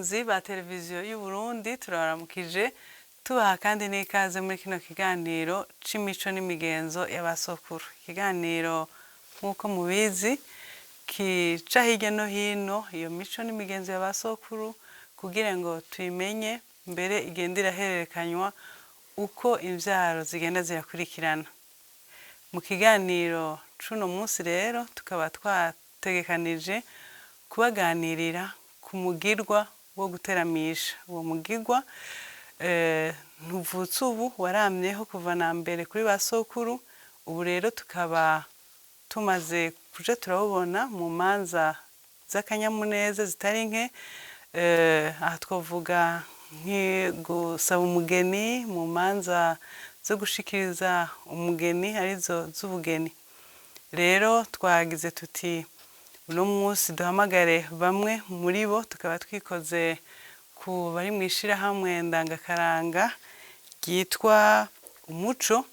bakunzi ba televiziyo y'u Burundi turabaramukije tubaha kandi n'ikaze muri kino kiganiro c'imico n'imigenzo y'abasokuru. Ikiganiro nk'uko mubizi kica hirya no hino iyo mico n'imigenzo y'abasokuru kugira ngo tuyimenye mbere igenda irahererekanywa uko imvyaro zigenda zirakurikirana. Mu kiganiro cuno munsi rero tukaba twategekanije kubaganirira ku mugirwa wo guteramisha. Uwo mugirwa ntuvutse ubu waramyeho kuva na mbere kuri basokuru, ubu rero tukaba tumaze kuja turabona mu manza z'akanyamuneza zitari nke. Aha twovuga gusaba umugeni, mu manza zo gushikiriza umugeni arizo z'ubugeni. Rero twagize tuti uno munsi duhamagare bamwe muri bo, tukaba twikoze ku bari mw'ishirahamwe ndangakaranga ryitwa Umuco,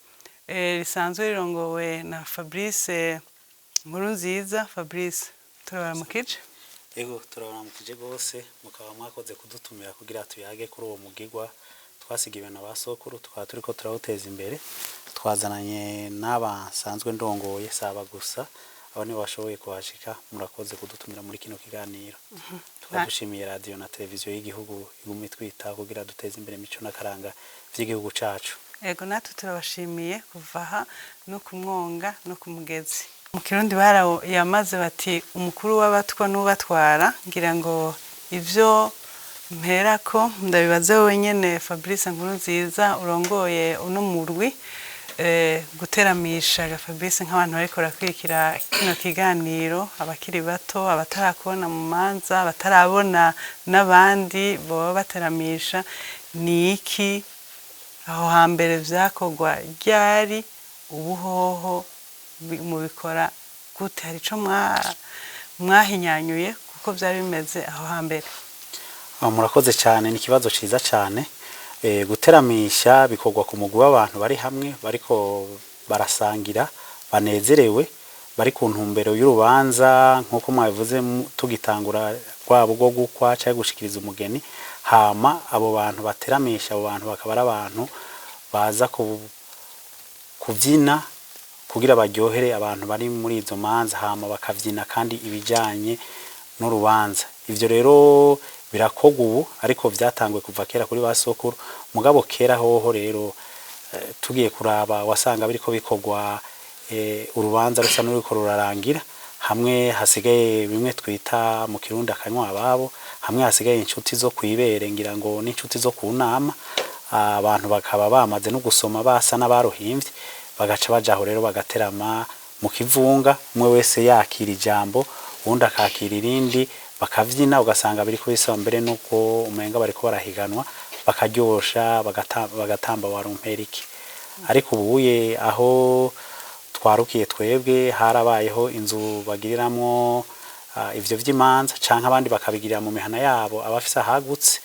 risanzwe rirongowe na Fabrice Nkurunziza. Fabrice, turabaramukije. Ego turabaramukije gose, mukaba mwakoze kudutumira kugira tuyage kuri uwo mugirwa twasigiwe na basokuru, tukaba turiko turawuteza imbere. Twazananye n'abasanzwe ndongoye saba gusa abo nibo bashoboye kuhashika. Murakoze kudutumira muri kino kiganiro. Twadushimiye radio na televiziyo y'igihugu iguma itwita kugira duteze imbere imico n'akaranga vy'igihugu cacu. Ego natwe turabashimiye kuva aha no kumwonga no kumugezi. Mu Kirundi yamaze bati umukuru w'abatwa n'ubatwara. Ngira ngo ivyo mperako ndabibaze wowe nyene Fabrice Nkurunziza urongoye uno murwi guteramisha. Fabrice, nk'abantu bariko barakurikira kino kiganiro, abakiri bato, abatarakubona mu manza, abatarabona n'abandi boba bateramisha, ni iki aho hambere vyakorwa ryari, ubuhoho mubikora gute? Hari ico mwahinyanyuye kuko vyari bimeze aho hambere? Murakoze cyane, ni kibazo ciza cyane. Guteramisha bikorwa ku mugwi w'abantu bari hamwe bariko barasangira banezerewe, bari ku ntumbero y'urubanza nk'uko mwabivuze tugitangura rwabo rwo gukwa cyangwa gushikiriza umugeni. Hama abo bantu bateramisha, abo bantu bakaba ari abantu baza kuvyina kugira baryohere abantu bari muri izo manza, hama bakavyina kandi ibijanye n'urubanza. Ivyo rero birakorwa ubu ariko vyatangwe kuva kera kuri basokuru. Mugabo kera hoho rero tugiye kuraba wasanga biriko bikorwa urubanza rusa n'uriko rurarangira, hamwe hasigaye bimwe twita mu Kirundi akanywa ababo, hamwe hasigaye inshuti zo kwibere, ngira ngo n'inshuti zo kunama. Abantu bakaba bamaze no gusoma basa n'abaruhimvye, bagaca bajaho rero bagaterama mu kivunga, umwe wese yakira ijambo uwundi akakira irindi, bakavyina ugasanga biri kubisaba mbere nuko umenga bariko barahiganwa, bakaryosha bagatamba warumperiki. Ariko ubuye aho twarukiye twebwe harabayeho inzu bagiriramwo ivyo vy'imanza, canke abandi bakabigirira mu mihana yabo abafise ahagutse.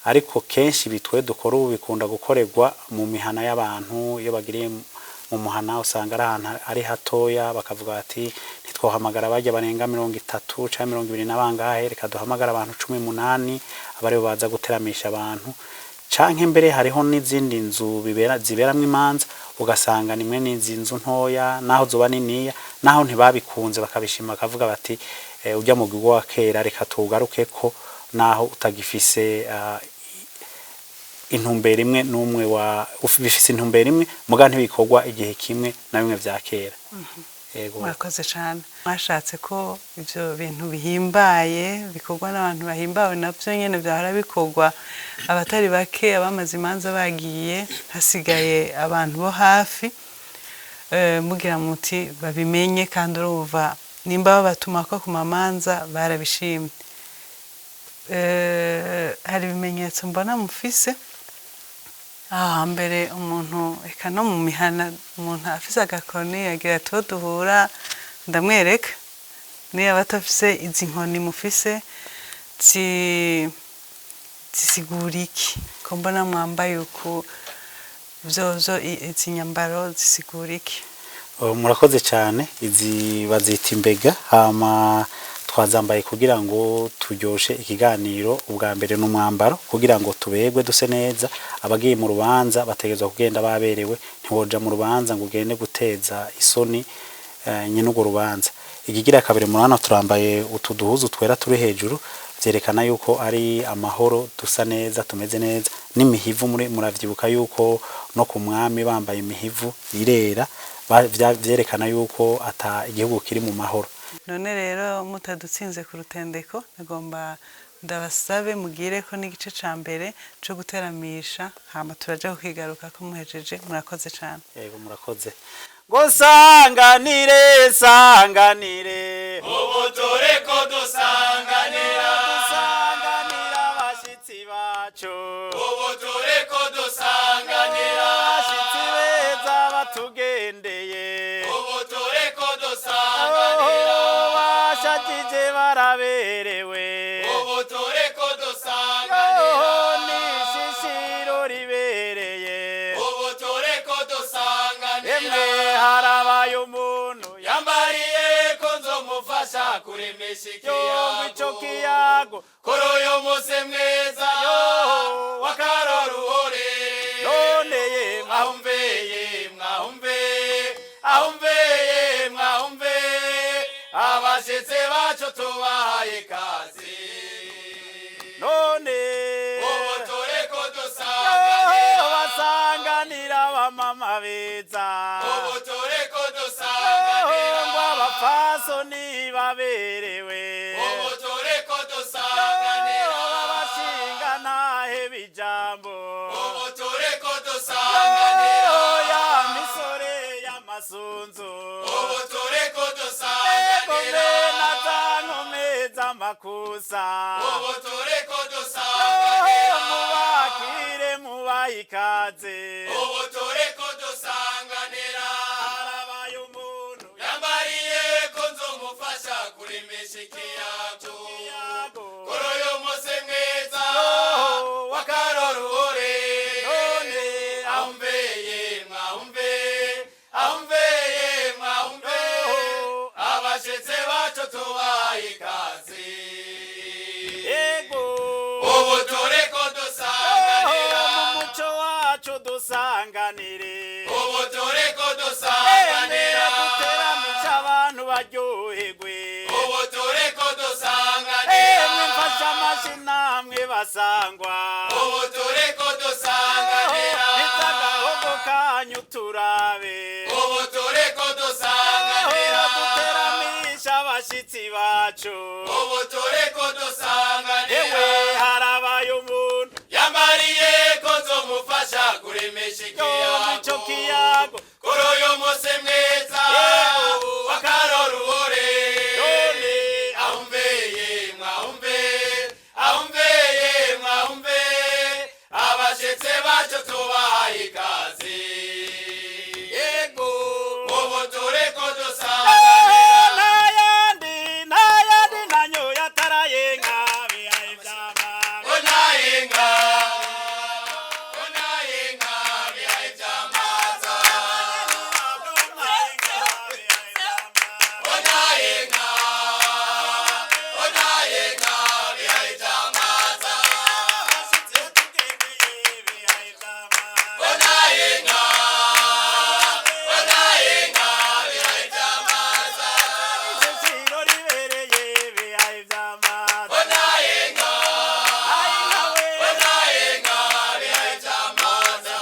Ariko kenshi bitwe dukora ubu bikunda gukorerwa mu mihana y'abantu. Iyo bagiriye mu muhana usanga ari ahantu ari hatoya, bakavuga ati ntitwohamagara bajya barenga 30 canke 20 n'abangahe, reka duhamagara abantu 18 abari baza guteramisha abantu. Canke mbere hariho n'izindi nzu ziberamwe imanza, ugasanga nimwe n'izi nzu ntoya naho zoba niniya, naho ntibabikunze bakabishima bakavuga bati ujya mu gigo wa kera reka tugarukeko, naho utagifise intumbero imwe n'umwe bifise intumbero imwe muga ntibikorwa igihe kimwe na bimwe vya kera. Yego, murakoze cyane. Mwashatse ko ivyo bintu bihimbaye bikorwa n'abantu bahimbawe navyo nyene vyahora bikorwa abatari bake, abamaze imanza bagiye, hasigaye abantu bo hafi. Mugira muti babimenye kandi urumva nimba babatumako ku mamanza barabishimye. Hari ibimenyetso mbona mufise aha mbere umuntu eka no mu mihana umuntu afise agakoni agira duhura ndamwereka, niyo batafise izi nkoni mufise zisigura iki? Ko mbona mwambaye uku vyozo izi nyambaro zisigura iki? Murakoze cyane. Izi bazita imbega, hama twazambaye kugira ngo turyoshe ikiganiro. Ubwa mbere n'umwambaro kugira ngo tubegwe duse neza, abagiye mu rubanza bategezwa kugenda baberewe, ntiwoja mu rubanza ngo ugende guteza isoni nyine urwo rubanza. Ikigira kabiri muri hano turambaye utuduhuzu twera turi hejuru, vyerekana yuko ari amahoro, dusa neza, tumeze neza. N'imihivu muravyibuka yuko no ku mwami bambaye imihivu irera, vyerekana yuko ata igihugu kiri mu mahoro. None rero mutadutsinze ku rutendeko, nagomba ndabasabe mugire ko n'igice ca mbere cyo guteramisha, hama turaja kwigaruka ko muhejeje. Murakoze cyane. Yego murakoze. Ngo sanganire sanganire, ubutore ko dusanganira, dusanganira abashitsi bacu, ubutore ko dusanganira, abashitsi beza batugendeye, ubutore ko dusanganira, bashajije baraberewe, ubutore ko dusanganira, n'ishishiro ribereye, ubutore ko dusanganira, emwe harabaye umuntu yambariye ko nzomufasha kuremesha yombi ico ikiyago, kiyago, kuri uyu munsi mwiza w'akaroruhore, none ye mwahumveye ahumveye mwahumve, abashitsi bacu tubahaye ikaze, none ubutore ko dusanganira, basanganira abamama beza, ubutore ko dusanganira, ngo abapfasoni baberewe, ubutore ko dusanganira, abashinga ntahe bijambo, ubutore ko dusanganira, ya misore y'amasunzu, ubutore ko egome dusanganira, na za nkome z'amakusa, ubutore ko dusanganira, mubakire mubahe ikaze, ubutore ko dusanganira, harabaye umuntu yambariye ko nzomufasha kuremesha ikiyago, yago, kuri uyu munsi mwiza w'akaroruhore, none ahumveye mwahumve, abashitsi bacu tubahaye ikaze, ego ubutore ko dusanganira, mu muco wacu dusanganire, ubutore ko emwe dusanganira, duteramisha abantu baryoherwe, ubutore ko emwe dusanganira, mfasha amashi namwe basangwa, ubutore ko dusanganira, izagahogo kanyu turabe, ubutore ko dusanganira, duteramisha abashitsi bacu, ubutore ko ewe dusanganira, harabaye umuntu yambariye ko nzomufasha kuremesha yombi ico ikiyago, kiyago, kuri uyu munsi mwiza w'akaroruhore, none ahumveye mwahumve, abashitsi bacu tubahaye ikaze, ego ubutore ko dusanganira, nayandi nanyo yatarayenga bihaye vyama, onayenga bihaye vyamaza, onayenga bihaye vyamaza, onayenga bihaye vyamaza, ishishiro ribereye bihaye vyama, onayenga bihaye vyamaza,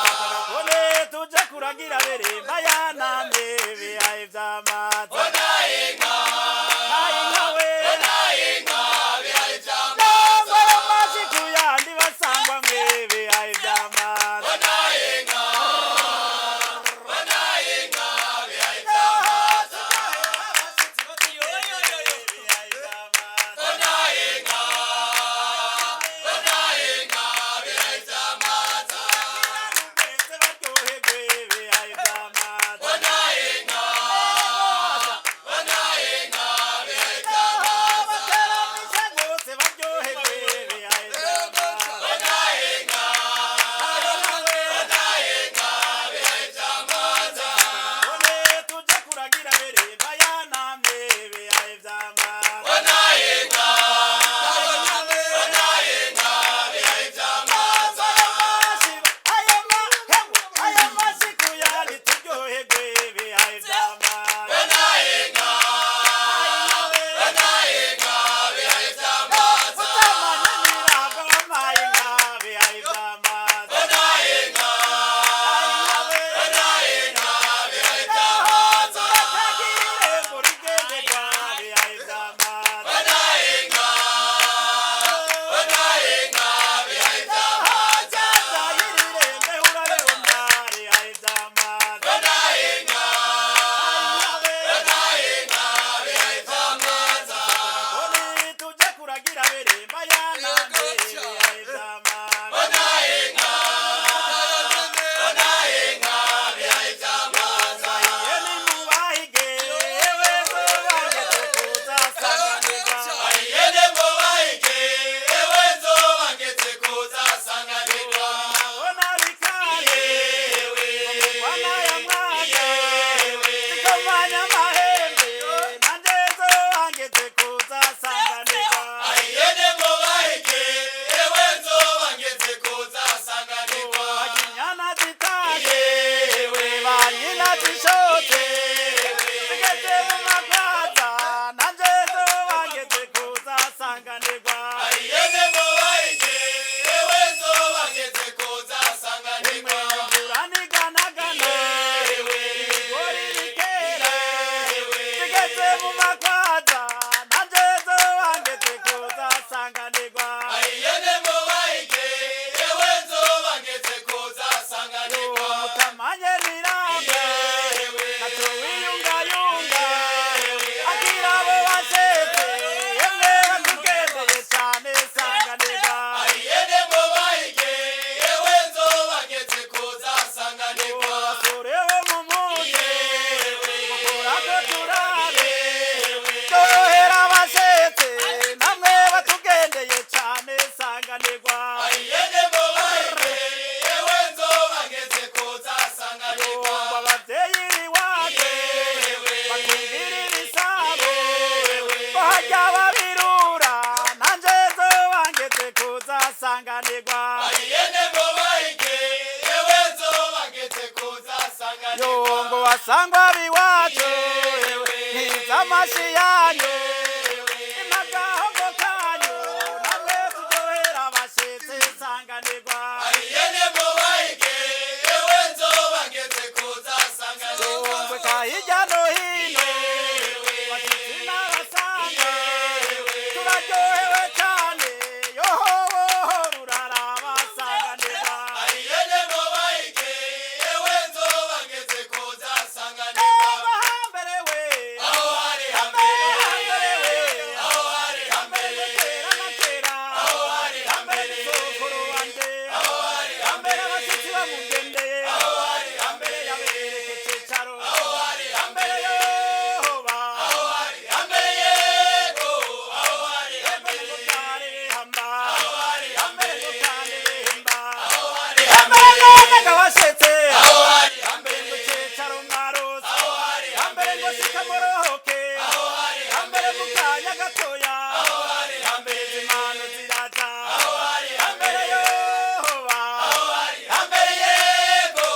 kone tuja kuragira beremba yanamye bihaye vyama, onayenga bihaye vyamaza, nongora amashi kuyandi basangwa mwe bihaye vyama, onayenga bihaye vyamaza, onayenga bihaye vyamaza, onayenga zishotse zigeze mu makwaza nanje zobangeze kuzasanganirwa ayene ngo bayige ewe zobageze kuzasanganirwa uraniganagana ibigori bikera zigeze mu makwaza nanje zobangeze kuzasanganirwa ayene ngo bayige ewe zobageze kuzasanganirwa mutamanye niramba naco wiyungayunga akira abo bashetse yemwe batugendeye cane sanganirwa ayene ngo bayige ewe zobageze kuzasanganirwa basore bo mu muji mukorako turabe torohera abashetse namwe batugendeye cane sanganirwa ayene ngo bayige ewe zobageze kuzasanganirwa ngo abavyeyi iwacu batungirira isabo ngo harya babirura nanje zobangeze kuzasanganirwa ayene ngo bayige ewe zobageze kuzasanganirwa ngo basangwa biwacu ntizamashi yanyu imagahogo kanyu namwe turyohera abashitsi sanganirwa ayene ngo bayige ewe zobageze kuzasanganirwa ngwe kahirya no hino bashitsi n'abasanga turaryohewe cane yohoho ruraraba sanganirwa ayene ngo bayige ewe zobageze kuzasanganirwa ego hambere we aho hari hambere hambere hambere we aho hari hambere hambere gutera amatera aho hari hambere hambere n'isokoro wanje aho hari hambere hambere abashitsi bamugendeye aho hari hambere hambere yabereke cicaro aho hari hambere hambere yohoba aho hari hambere yego aho hari ego hambere ngo kare bihamba aho hari hambere hambere ngo kare bihimba aho hari hambere none gabashetse aho hari hambere ngo hambere cicaro mwarose aho hari hambere ngo sikamorohoke aho hari hambere mu kanya gatoya aho hari hambere zimano ziraja aho hari hambere yohoba aho hari hambere yego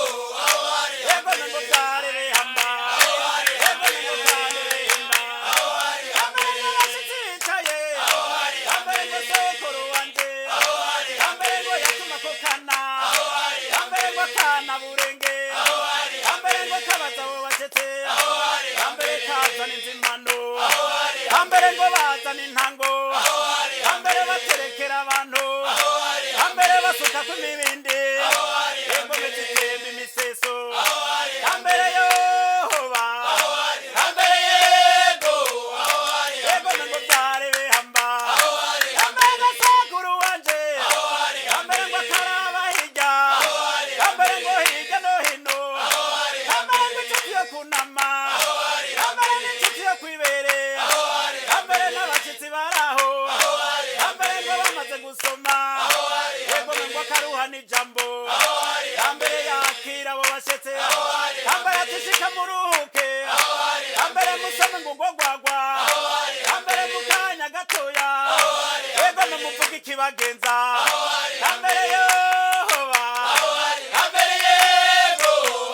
aho hari ego ngo kare bihamba aho hari ego ngo kare bihimba aho hari hambere ngo bashitsi bicaye aho hari hambere ngo sokoro wanje aho hari hambere ngo yatuma ko kana aho hari hambere ngo kana burenge aho hari hambere ngo kabaza abo bashitse aho hari hambere kazana inzimano aho hari hambere ngo bazana intango aho hari hambere baterekera abantu aho hari hambere basuka ku mibindi aho hari ego bezitemba imiseso aho hari hambere yohoba aho hari hambere yego aho hari ego ngo byare bihamba aho hari hambere ngo sokuru wanje aho hari hambere ngo akaraba hirya aho hari hambere ngo hirya no hino aho hari hambere ngo inshuti yo kunama aho hari hambere n'inshuti yo kwibere aho hari hambere n'abashitsi baraho aho hari hambere ngo bamaze gusoma aho hari ego ngo akaruha n'ijambo aho hari hambere yakira abo bashitse aho hari hambere atishika muruhuke aho hari hambere musome ngo ugogwagwa aho hari hambere mu kanya gatoya hari ego numuvuga ikibagenza aho hari hambere yohoba aho hari hambere yego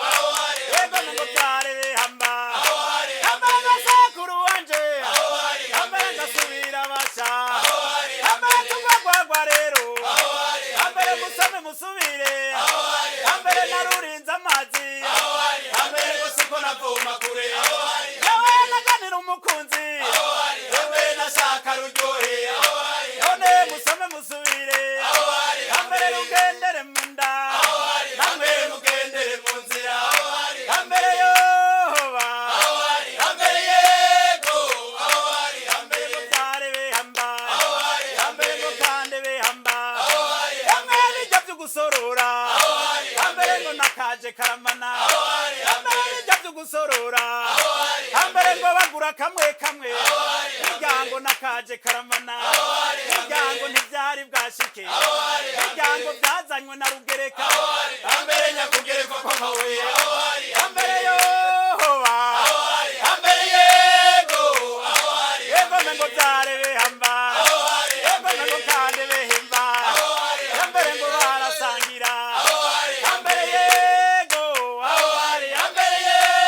aho hari ego ngo byare bihamba aho hari hambere ngo sokuru wanje aho hari hambere ngasubira basha aho hari hambere tugwagwagwa rero aho hari hambere musome musubire aho hari hambere narurinze amazi aho hari hambere ngo siko navoma kure aho hari yewe naganira umukunzi aho hari yewe nashaka ruryohe aho hari none musome musubire aho hari hambere rugendere mu nda aho hari namwe mugendere mu nzira aho hari hambere yohoba aho hari hambere yego aho hari hambere ngo byare bihamba aho hari hambere ngo kandi bihamba aho hari hamwe bijya byo gusorora aho hari hambere ngo nakaje karamana aho hari hambere bijya byo gusorora aho hari hambere ngo bagura kamwe kamwe aho hari miryango nakaje karamana aho hari miryango ntibyari bwashike aho hari miryango byazanywe na rugereka aho hari hambere nyakugereka kw'amabuye aho hari hambere yohoba aho hari hambere yego aho hari yego ngo byare bihamba aho hari yego ngo kandi bihimba aho hari hambere ngo barasangira aho hari hambere yego aho hari hambere yego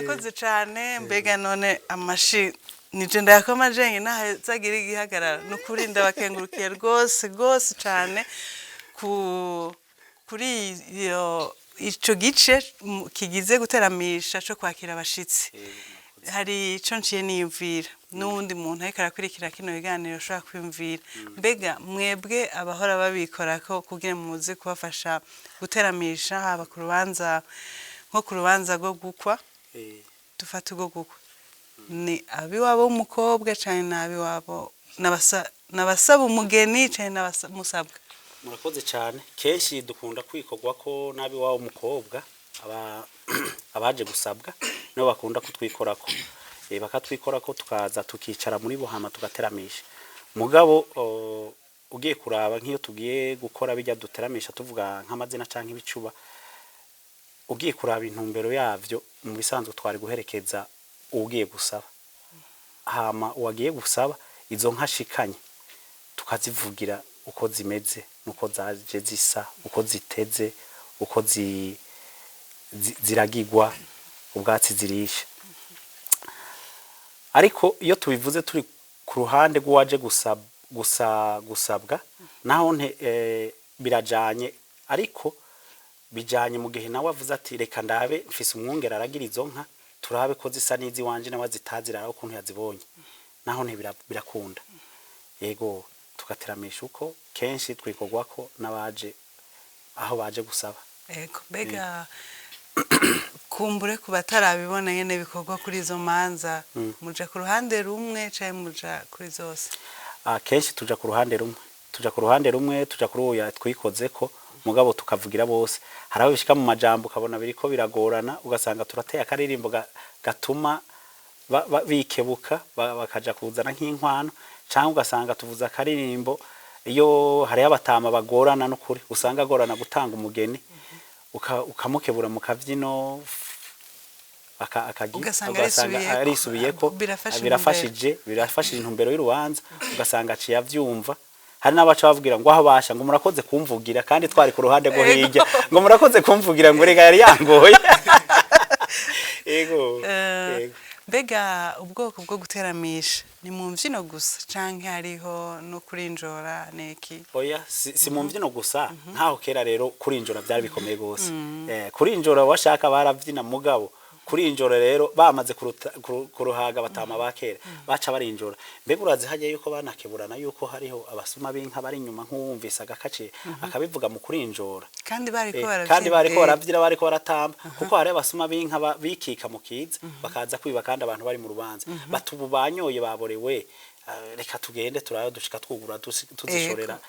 murakoze cyane mbega none amashi nije ndayakoma jenye nahazagira igihagarara no kuri ndabakengurukiye rwose cyane kuri ico gice kigize guteramisha cyo kwakira abashitsi hari ico nciye niyumvira n'undi muntu ariko arakurikira kino biganiro ushobora kwiyumvira mbega mwebwe abahora babikorako kugira muze kubafasha guteramisha haba ku rubanza nko ku rubanza rwo gukwa dufata urwo gukwa ni abiwabo w'umukobwa cyane n'abiwabo n'abasaba umugeni cyane n'abamusabwa murakoze cyane kenshi dukunda kwikorwa ko n'abiwabo w'umukobwa abaje gusabwa nibo bakunda kutwikorako bakatwikorako tukaza tukicara muri buhama tugateramisha mugabo ugiye kuraba nk'iyo tugiye gukora bijya duteramisha tuvuga nk'amazina canke ibicuba ugiye kuraba intumbero yavyo mu bisanzwe twari guherekeza ugiye gusaba hama uwagiye gusaba izo nkashikanye tukazivugira uko zimeze nuko zaje zisa uko ziteze uko ziragigwa ubwatsi zirisha ariko iyo tubivuze turi ku ruhande rw'uwaje gusabwa naho birajanye ariko bijanye mu gihe nawe avuze ati reka ndabe mfise umwungera aragira izo nka turabe ko zisa n'izi wanje nawe zitazirara ukuntu yazibonye naho birakunda yego tugateramisha uko kenshi twikorwa ko nabaje aho baje gusaba yego bega kumbure ku batarabibona nyene bikorwa kuri izo manza muja ku ruhande rumwe cyane muja kuri zose kenshi tuja ku ruhande rumwe tuja kuri uya twikoze ko mugabo tukavugira bose haraho bishika mu majambo ukabona biriko biragorana ugasanga turateye akaririmbo gatuma bikebuka bakaja kuzana nk'inkwano cyangwa ugasanga tuvuza akaririmbo iyo hari abatama bagorana n'ukuri usanga agorana gutanga umugeni ukamukebura mu kavyino ugasanga arisubiyeko birafashije intumbero y'urubanza ugasanga aciye avyumva hari n'abaca bavugira ngo aho basha ngo murakoze kumvugira kandi twari ku ruhande rwo hirya ngo murakoze kumvugira ngo rega yari yangoye yego mbega ubwoko bwo guteramisha ni mu mvyino gusa canke hariho no kurinjora neki oya si mu mvyino gusa ntaho kera rero kurinjora byari bikomeye gose kurinjora washaka baravyina mugabo kurinjora rero bamaze kuruhaga batama bakera baca barinjora mbega urazi hagiye yuko banakeburana yuko hariho abasuma b'inka bari inyuma nk'uwumvise agakace akabivuga mu kurinjora kandi bariko baravyira bariko baratamba kuko hari abasuma b'inka bikika mu kiza bakaza kwiba kandi abantu bari mu rubanza batubu banyoye baborewe reka tugende turayo dushika twugura tuzishorera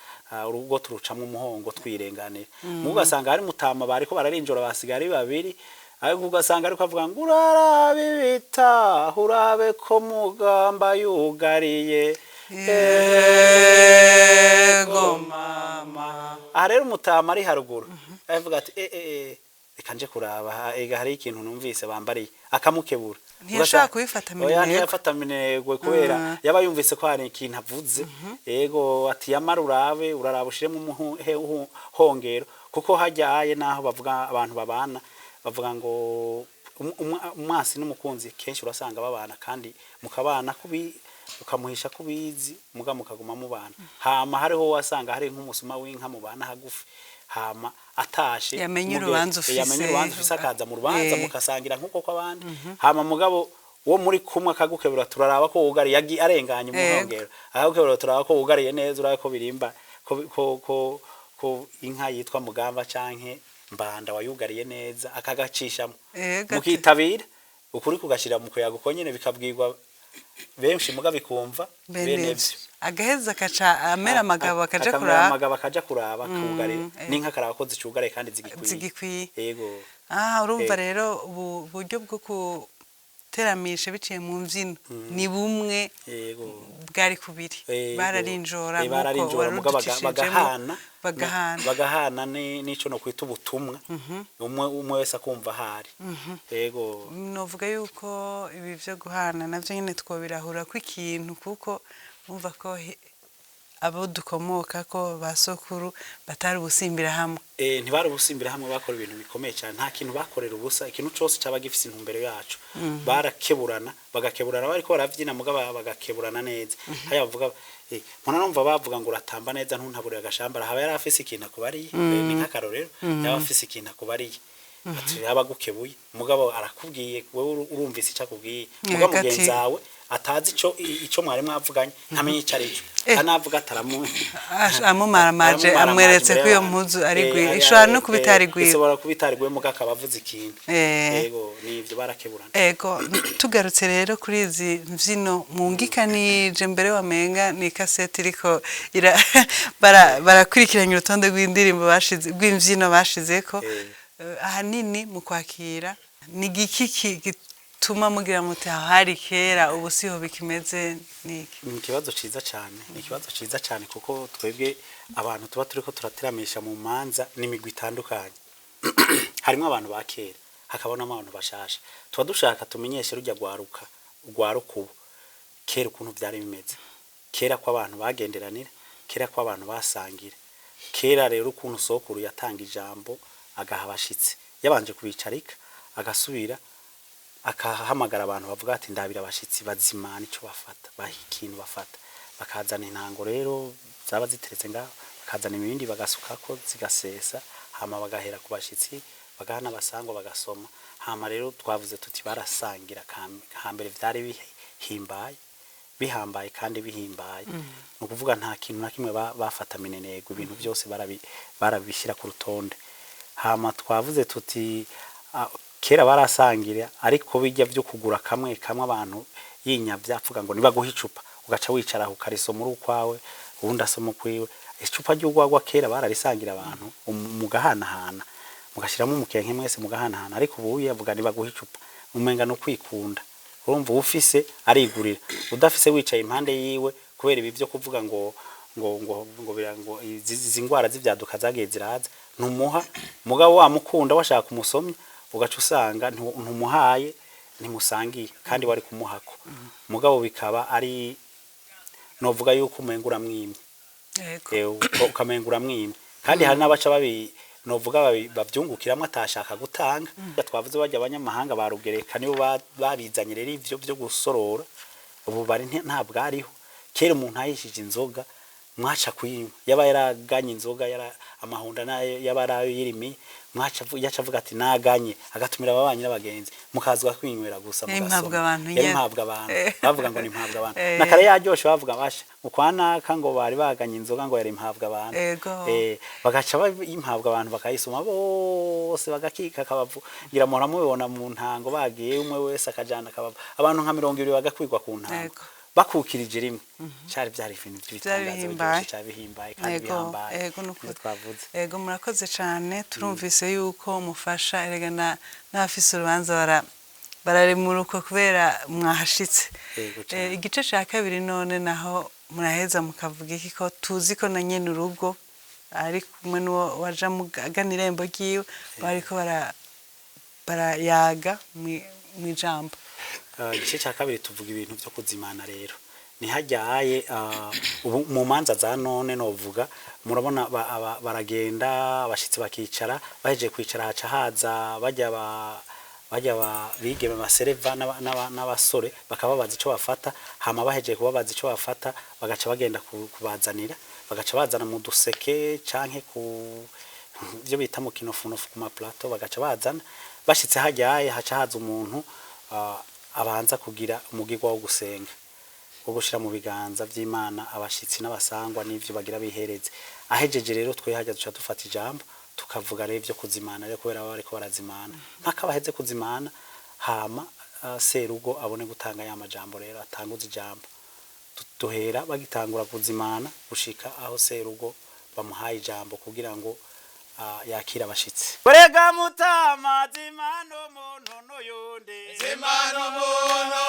urugo turucamwe umuhongo twirenganira mugasanga hari mutama bariko bararinjora basigara babiri ariko ugasanga ariko avuga ngo urarabe bita urabe ko mugamba yugariye ego mama rero umutama ari haruguru avuga ati reka nje kuraba ega hari ikintu numvise bambariye akamukebura ntiyashaka kubifata minego ntiyafata minego kubera yaba yumvise ko hari ikintu avuze ego ati yamara uraraba ushiremo hongero kuko hajyaye naho bavuga abantu babana bavuga ngo umwasi n'umukunzi kenshi urasanga babana kandi mukabana ukamuhisha kubizi muga mukaguma mubana hama hariho wasanga hari nk'umusuma w'inka mubana hagufi hama atashe yamenye urubanza ufise akaza mu rubanza mukasangira nk'uko kw'abandi hama mugabo uwo muri kumwe akagukebura turaraba ko wugariye arenganye umuhongero akagukebura turaraba ko wugariye neza urabe ko birimba ko inka yitwa mugamba canke mbanda wayugariye neza akagacishamo mukitabira ukuri kugashira mu kuyaga uko nyene bikabwirwa benshi muga bikumva benevyo agaheza kaca amera amagabo akaja kuraba kugarira n'inka karabakoze cyugare kandi zigikwiye yego urumva rero uburyo bwo guteramisha biciye mu mvyino ni bumwe bwari kubiri bararinjora bagahana nico no kwita ubutumwa umwe wese akumva hari yego novuga yuko ibi byo guhana navyo nyene twobirahura ko ikintu kuko umva ko abo dukomoka ko basokuru batari ubusimbira hamwe. Ntibari ubusimbira hamwe bakora ibintu bikomeye cyane nta kintu bakorera ubusa ikintu cyose cyaba gifise intumbero yacu bagakeburana bariko baravyina mugaba bagakeburana neza haya bavuga mpona numva bavuga ngo uratamba neza ntuntaburira agashambara haba yari afise ikintu akubariye ni nk'akarorero yaba afise ikintu akubariye ati abagukebuye mugabo arakubwiye wewe urumvise icakubwiye mugabo mugenzi wawe atazi ico mwari mwavuganye ntamenye icarico anavuga ataramu amumaramaje amweretse ko iyo mpuzu ari gwi ishobora no kubitari gwi ishobora kubitari gwi muga akabavuze ikintu yego nivyo barakeburana ego tugarutse rero kuri izi mvyino mungikanije mbere wamenga ni cassette iriko barakurikiranye urutonde rw'indirimbo bashize rw'imvyino bashizeko ahanini mu kwakira ni giki gituma mugira muti hari kera ubu siho bikimeze niki ni ikibazo ciza cyane kuko twebwe abantu tuba turiko turateramisha mu manza n'imigwi itandukanye harimo abantu ba kera hakabona abantu bashasha tuba dushaka tumenyeshe rujya gwaruka ubu kera ukuntu byari bimeze kera ko abantu bagenderanira kera ko abantu basangira kera rero ukuntu sokuru yatanga ijambo agaha abashitsi yabanje kubicarika agasubira akahamagara abantu bavuga ati ndabira abashitsi bazimana ico bafata bahikintu bafata bakazana intango rero zaba ziteretse ngaho bakazana ibindi bagasukako zigasesa hama bagahera ku bashitsi bagahana abasangwa bagasoma hama rero twavuze tuti barasangira hambere vyari bihambaye kandi bihimbaye no kuvuga nta kintu na kimwe bafata minenego ibintu byose barabishira ku rutonde hama twavuze tuti kera barasangira ariko bijya byo kugura kamwe abantu yinya byavuga ngo niba guhicupa ugaca wicara ukariso muri ukwawe ubundi asoma kwiwe icupa ry'ugwagwa kera bararisangira abantu mugahanahana mugashiramo umukenke mwese mugahanahana ariko ubu yavuga niba guhicupa umenga no kwikunda urumva ufise arigurira udafise wicaye impande yiwe kubera ibi byo kuvuga ngo izi ngwara z'ivyaduka zagiye ziraza ntumuha mugabo wamukunda washaka kumusomya ugaca usanga ntumuhaye ntimusangiye kandi wari kumuhako mugabo bikaba ari novuga yuko umengura mwimye ukamengura mwimye kandi hari n'abaca novuga bavyungukiramwe atashaka gutanga twavuze bajya abanyamahanga barugereka nibo babizanye rero ivyo byo gusorora ubu bari ntabwariho kera umuntu ayishije inzoga mwaca kuyima yaba yaraganye inzoga amahunda nayo yabarayo yirimi mwaca yacavuga ati naganye agatumira ababanyi n'abagenzi mukazwa kwinywera gusa mugasoma impabwa abantu bavuga ngo ni impabwa abantu nakare yaryoshe bavuga basha ukwanaka ngo bari baganye inzoga ngo yari impabwa abantu bagaca impabwa abantu bakayisoma bose bagakika kabavu ngira muhora mubibona mu ntango bagiye umwe wese akajana kabavu abantu nka 200 bagakwirwa ku ntango bakukirije rimwe cyari byari ibintu by'ibitangazo cyabihimbaye kandi bihambaye twavuze ego murakoze cyane turumvise yuko mufasha eregana n'abafise urubanza bararemuruko kubera mwahashitse igice cya kabiri none naho muraheza mukavuga iki ko tuzi ko na nyene urugo ari kumwe n'uwo waja mugana irembo ryiwe bariko barayaga mu ijambo igice cya kabiri tuvuga ibintu byo kuzimana rero ni hajyaye mu manza za none novuga murabona baragenda abashitsi bakicara baheje kwicara haca haza bajya bigeme basereva n'abasore bakababaza ico bafata hama baheje kubabaza ico bafata bagaca bagenda kubazanira bagaca bazana mu duseke canke ku byo bita mu kinofunofu ku maplato bagaca bazana bashitse hajyaye haca haza umuntu abanza kugira umugirwa wo gusenga wo gushira mu biganza by'Imana abashitsi n'abasangwa n'ivyo bagira bihereze ahejeje rero twe hajya duca dufata ijambo tukavuga rero byo kuzimana rero kubera bariko barazimana mpaka baheze kuzimana hama serugo abone gutanga ya majambo rero atanguza ijambo duhera bagitangura kuzimana gushika aho serugo bamuhaye ijambo kugira ngo yakira abashitsi Burega mutama zimano muntu noyonde Zimano muntu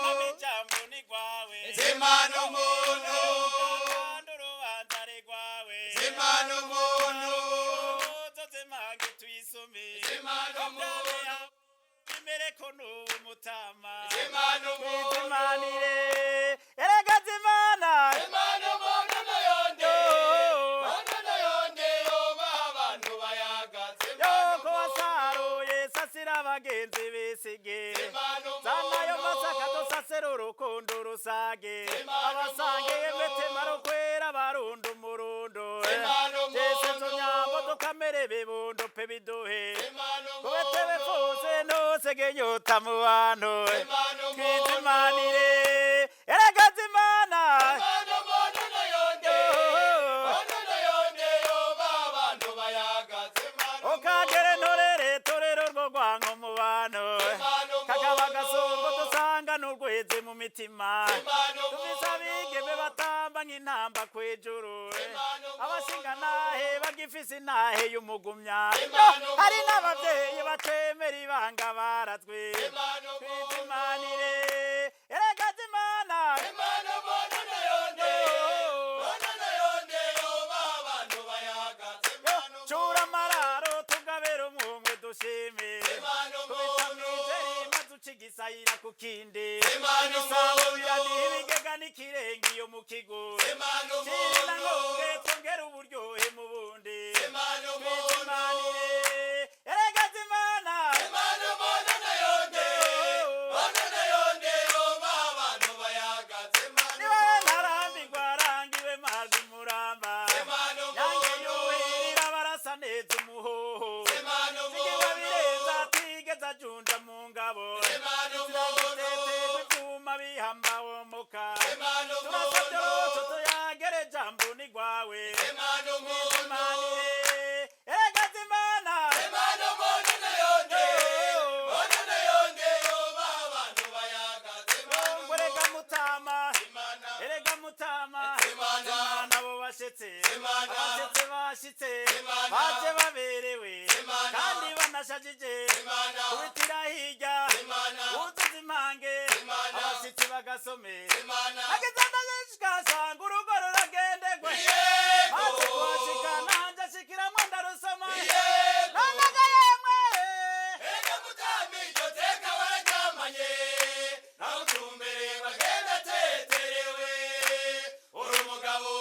Mamijambo ni gwawe Zimano muntu Ndurubanzare gwawe Zimano muntu Zozemange tuyisome Zimano muntu Imereko n'umutama Zimano muntu Zimanire Erega zimana Zimano muntu dusage Semana abasange umuhondo. yemwe kwera barundo umurundo Semana jese umuhondo. zonyambo dukamere bibundo pe biduhe Semana kubetebe umuhondo. fose nose genyota mu bantu Semana umuhondo. twizimanire eragazimana Semana umuhondo nayonde. Umuhondo nayonde yoba abantu bayaga. Semana okagere ntorere torero rwo rwanko mu bantu Semana umuhondo. kakaba gasongo dusanga n'urweze mu mitima Semana tuvise abigeme batamba nk'intamba kw'ijuru Semana umuhondo. abashinga nahe bagifise intahe y'umugumya Semana hari umuhondo. n'abavyeyi batemera ibanga barazwe Semana umuhondo. twizimanire eragazimana Semana umuhondo nayonde. Umuhondo nayonde yoba abantu bayaga. Semana cura amararo tugabera umwumwe dushime Semana kubita umuhondo. mw'ijeri maze uca igisayira ku kindi Semana isabo umuhondo. biraniha ibigega n'ikirenge iyo mu kigo Semana kirina umuhondo. nkonge twongera uburyohe mu bundi Semana umuhondo. twizimanire eragazimana Semana umuhondo nayonde. Umuhondo nayonde yoba abantu bayaga. Semana niwe ntarambirwa arangiwe mazi muramba Semana yange umuhondo. yuhirira barasa neza umuhoho Semana zigiwe umuhondo. bireza atigeze ajunja mu ngabo Semana umuhondo. ziraguteterwa ivyuma bihamba womoka Semana turasabye umuhondo. rwose tuyagere jambo ni rwawe Semana umuhondo. twizimanire eragazimana Semana umuhondo nayonde. Umuhondo nayonde yoba abantu bayaga. Semana erega mutama Semana. erega mutama Semana. nabo bashitse Semana. abashitse bashitse Semana. baje baberewe Semana. kandi banashajije Semana. kubitira hirya Semana. uzuza impange Semana. abashitsi bagasome Semana. ageze ndashikasanga urugo ruragendegwe Yego. maze kuhashika nanje ashikiramwo ndarusoma Yego. nangaga yemwe Erega mutami iryo teka wararyamanye. Nawe utumbere bagenda teterewe. Uri umugabo.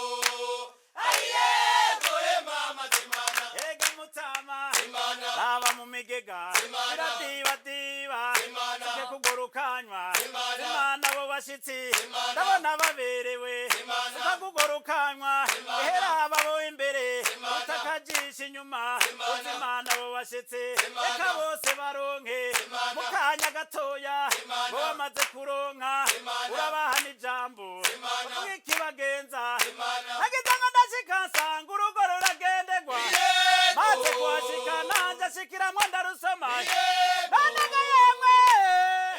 Ari yego mama Semana. erega mutama Semana. raba mu migega Semana. biradibadiba Semana. sike kugorukanywa Semana. Semana abo bashitsi Semana. ndabona baberewe Semana. sika kugorukanywa Semana. ehera abo imbere Semana. utakajisha inyuma Semana. uzimana abo bashitsi Semana. reka bose baronke Semana. mu kanya gatoya Semana. bo bamaze kuronka Semana. urabaha n'ijambo Semana. uvuga ikibagenza Semana. nagize ngo ndashika nsanga urugo ruragendegwa Yego. maze kuhashika nanje ashikiramwo ndarusoma Yego. nandaga yemwe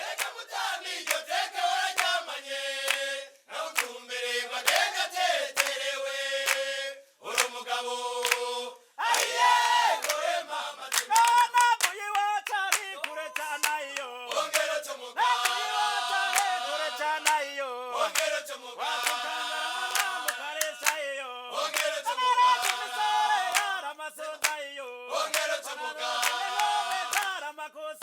Erega mutami iryo teka wararyamanye. Nawe utumbere bagenda teterewe. Uri umugabo. Ari yego mama Semana. navuye iwacu ari kure cane iyo Ongera cyo navuye iwacu ari kure mugabo. cane iyo Ongera cyo mugabo. watukangara mukaresha iyo Ongera cyo amarezi mugabo. imisore yaramasoza iyo Ongera cyo mugabo. ingome zaramakosa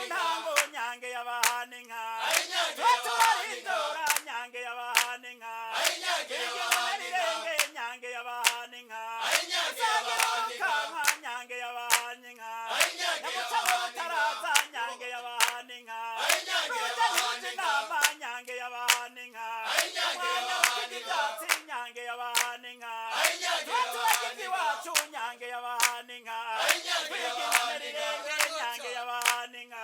ntango nyange y'abahana inka Ainyange turarindora nyange y'abahana inka Ainyange rirenge nyange y'abahana inka Ainyange kanka nyange y'abahana inka nyamucamo butaraza nyange y'abahana inka ruja ntuji nama nyange y'abahana inka umwanya w'ikindi byatsi nyange y'abahana inka turagize iwacu nyange y'abahana inka twigirane rirenge nyange y'abahana inka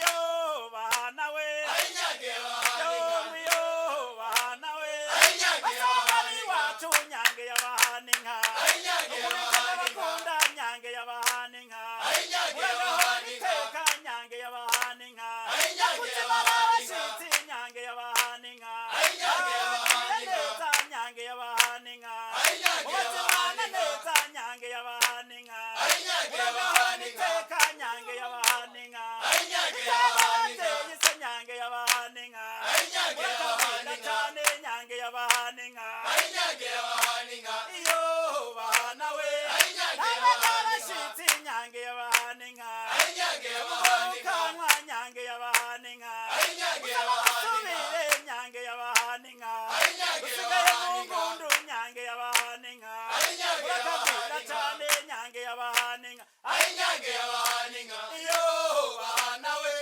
yo bahana we yo bahana we basabani iwacu nyange y'abahana inka umurikane bakunda nyange y'abahana inka uragahora iteka nyange y'abahana inka kutima n'abashitsi nyange y'abahana inka bagiye neza nyange y'abahana inka ubazimana neza nyange y'abahana inka uragahora iteka nyange y'abahana inka itabanze yise nyange y'abahana inka urakabwira cyane nyange y'abahana inka iyo bahana we nawe n'abashitsi nyange y'abahana inka umukanwa nyange y'abahana inka usubire nyange y'abahana inka usigaye mu ngundu nyange y'abahana inka urakabwira cyane nyange y'abahana inka iyo bahana we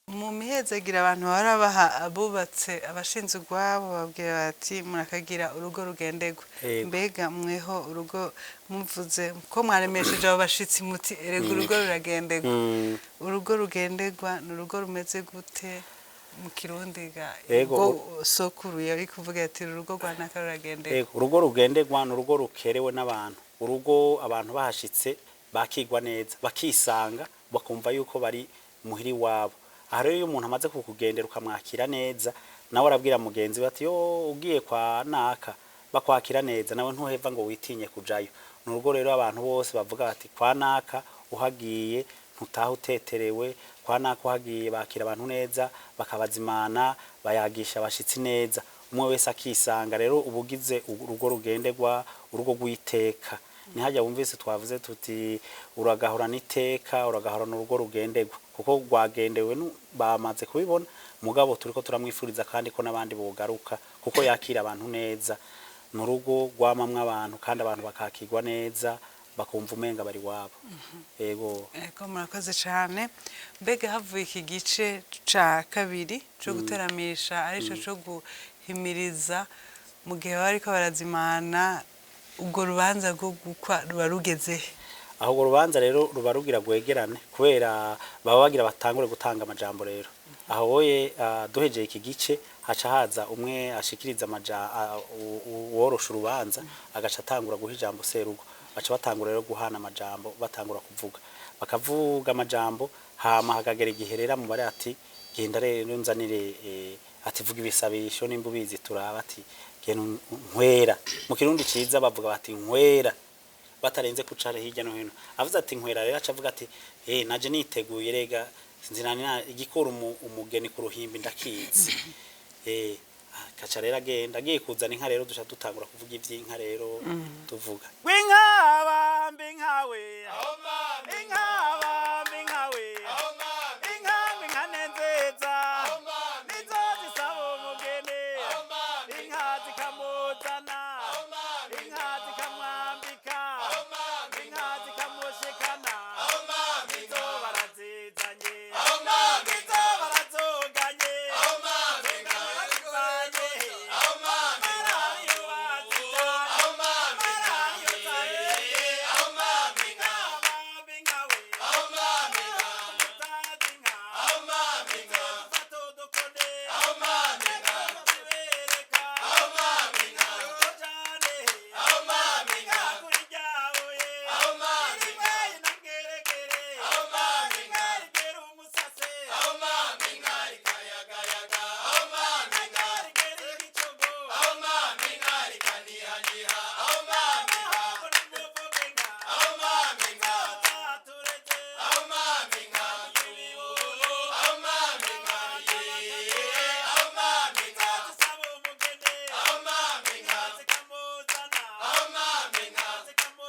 mu mihezagira abantu barabaha abubatse abashinze urwabo babwira bati murakagira urugo rugendegwa Yego. mbega mweho urugo muvuze ko mwaremesheje abo bashitsi muti erega urugo ruragendegwa urugo rugendegwa ni urugo rumeze gute mu kirundi ga Yego. ubwo sokuru yari kuvuga ati urugo rwa naka ruragendegwa urugo rugenderwa ni urugo rukerewe n'abantu urugo abantu bahashitse bakigwa neza bakisanga bakumva yuko bari muhiri wabo aha rero iyo umuntu amaze kukugendera ukamwakira neza nawe arabwira mugenzi we ati yo ugiye kwa naka bakwakira neza nawe ntuheva ngo witinye kujayo ni urugo rero abantu bose bavuga bati kwa naka uhagiye ntutaha uteterewe kwa naka uhagiye bakira abantu neza bakabazimana bayagisha abashitsi neza umwe wese akisanga rero ubugize urugo rugenderwa urugo rw'iteka nihajya wumvise twavuze tuti uragahorana iteka uragahorana urugo rugenderwa kuko rwagendewe bamaze kubibona mugabo turiko turamwifuriza kandi ko nabandi bogaruka kuko yakira abantu neza mu rugo rwamamwe abantu kandi abantu bakakirwa neza bakumva umenga bari wabo yego murakoze cyane mbega havuye iki gice ca kabiri cyo guteramisha arico cyo guhimiriza mu gihe bariko barazimana ubwo rubanza rwo gukwa ruba rugeze aho urwo rubanza rero ruba rugira gwegerane kubera baba bagira batangure gutanga amajambo rero aho woye duhejeye iki gice haca haza umwe ashikiriza worosha urubanza agaca atangura guha ijambo serugo baca batangura rero guhana amajambo batangura kuvuga bakavuga amajambo hama hakagera igihe rero mubare ati genda rero nzanire ati vuga ibisabisho nimba ubizi turaba ati genda nkwera mu kirundi ciza bavuga bati nkwera batarenze kucara hirya no hino avuze ati nkwera rero aca avuga ati naje niteguye rega sinzinana igikora umugeni ku ruhimbi ndakizi kaca rero agenda agiye kuzana inka rero dusha dutangura kuvuga ivy'inka rero tuvuga w'inkaba mbi nkawe inkaba mbi nkawe inka nziza nizo zisaba umugeni inka zikamuzana inka zikamwambika inka zikamushikana nizo barazizanye nizo barazoganye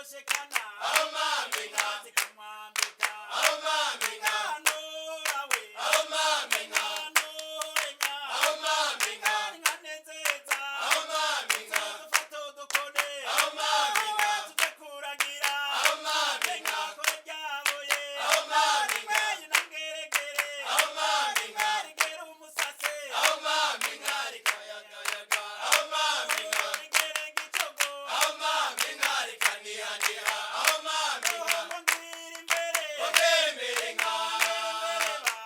zikamushikana aho mama inka zikamwambika aho mama inka inkanura we aho mama inka inkanura inka aho mama inka inka nziza aho mama inka dufate udukoni aho mama inka tujye kuragira aho mama inka ko ryabuye aho mama inka inangeregere aho mama inka rigera umusase aho mama inka rikayagayaga aho mama inka rigere gicogo aho mama inka rikanihaniha aho mama inka ngo ngwira imbere ongera imbere inka